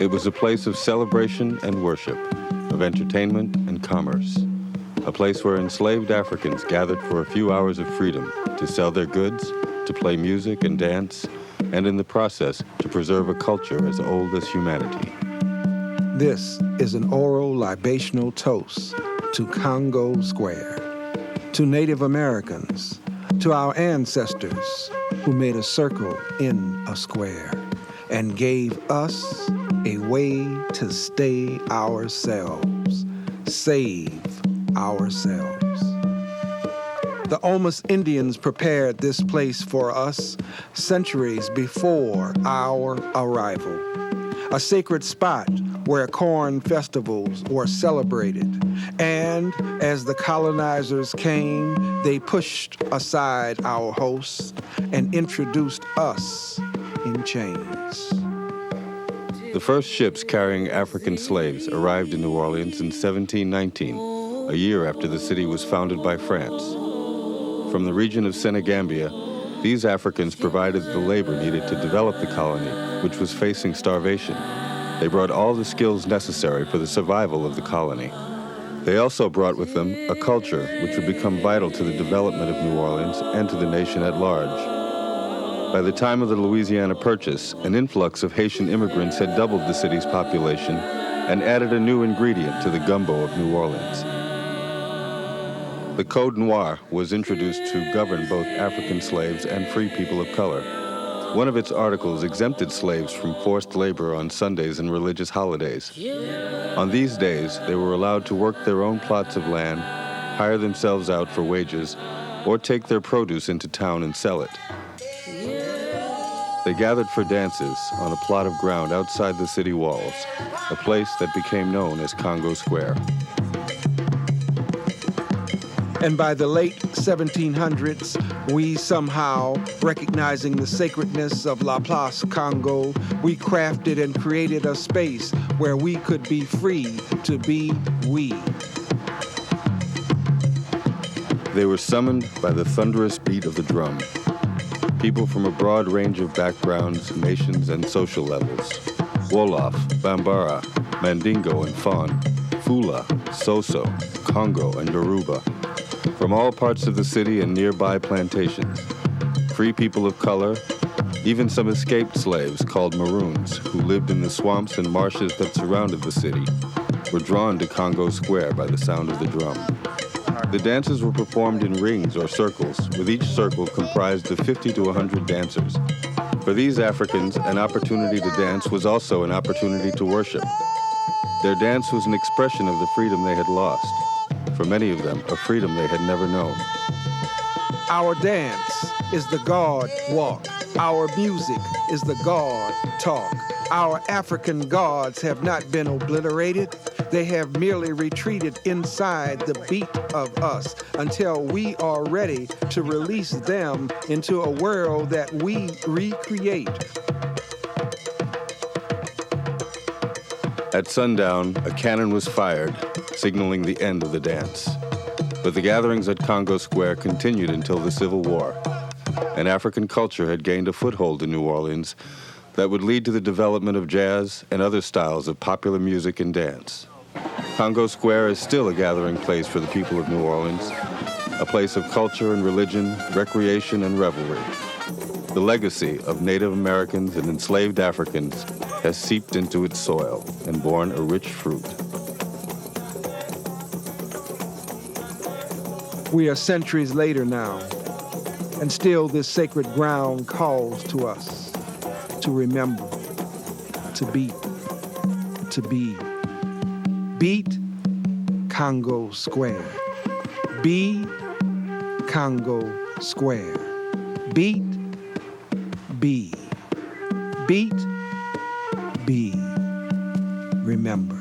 It was a place of celebration and worship, of entertainment and commerce, a place where enslaved Africans gathered for a few hours of freedom to sell their goods, to play music and dance, and in the process to preserve a culture as old as humanity. This is an oral libational toast to Congo Square, to Native Americans, to our ancestors who made a circle in a square and gave us a way to stay ourselves, save ourselves. The Omas Indians prepared this place for us centuries before our arrival, a sacred spot where corn festivals were celebrated. And as the colonizers came, they pushed aside our hosts and introduced us in chains. The first ships carrying African slaves arrived in New Orleans in 1719, a year after the city was founded by France. From the region of Senegambia, these Africans provided the labor needed to develop the colony, which was facing starvation. They brought all the skills necessary for the survival of the colony. They also brought with them a culture which would become vital to the development of New Orleans and to the nation at large. By the time of the Louisiana Purchase, an influx of Haitian immigrants had doubled the city's population and added a new ingredient to the gumbo of New Orleans. The Code Noir was introduced to govern both African slaves and free people of color. One of its articles exempted slaves from forced labor on Sundays and religious holidays. On these days, they were allowed to work their own plots of land, hire themselves out for wages, or take their produce into town and sell it. They gathered for dances on a plot of ground outside the city walls, a place that became known as Congo Square. And by the late 1700s, we somehow, recognizing the sacredness of La Place Congo, we crafted and created a space where we could be free to be we. They were summoned by the thunderous beat of the drum. People from a broad range of backgrounds, nations, and social levels. Wolof, Bambara, Mandingo and Fon, Fula, Soso, Congo, and Yoruba. From all parts of the city and nearby plantations. Free people of color, even some escaped slaves called Maroons, who lived in the swamps and marshes that surrounded the city, were drawn to Congo Square by the sound of the drum. The dances were performed in rings or circles, with each circle comprised of 50 to 100 dancers. For these Africans, an opportunity to dance was also an opportunity to worship. Their dance was an expression of the freedom they had lost. For many of them, a freedom they had never known. Our dance is the God walk. Our music is the God talk. Our African gods have not been obliterated. They have merely retreated inside the beat of us until we are ready to release them into a world that we recreate. At sundown, a cannon was fired, signaling the end of the dance. But the gatherings at Congo Square continued until the Civil War, and African culture had gained a foothold in New Orleans that would lead to the development of jazz and other styles of popular music and dance. Congo Square is still a gathering place for the people of New Orleans, a place of culture and religion, recreation and revelry. The legacy of Native Americans and enslaved Africans has seeped into its soil and borne a rich fruit. We are centuries later now, and still this sacred ground calls to us to remember, to beat, to be. Beat Congo Square. Be Congo Square. Beat, be. Beat, be. Remember.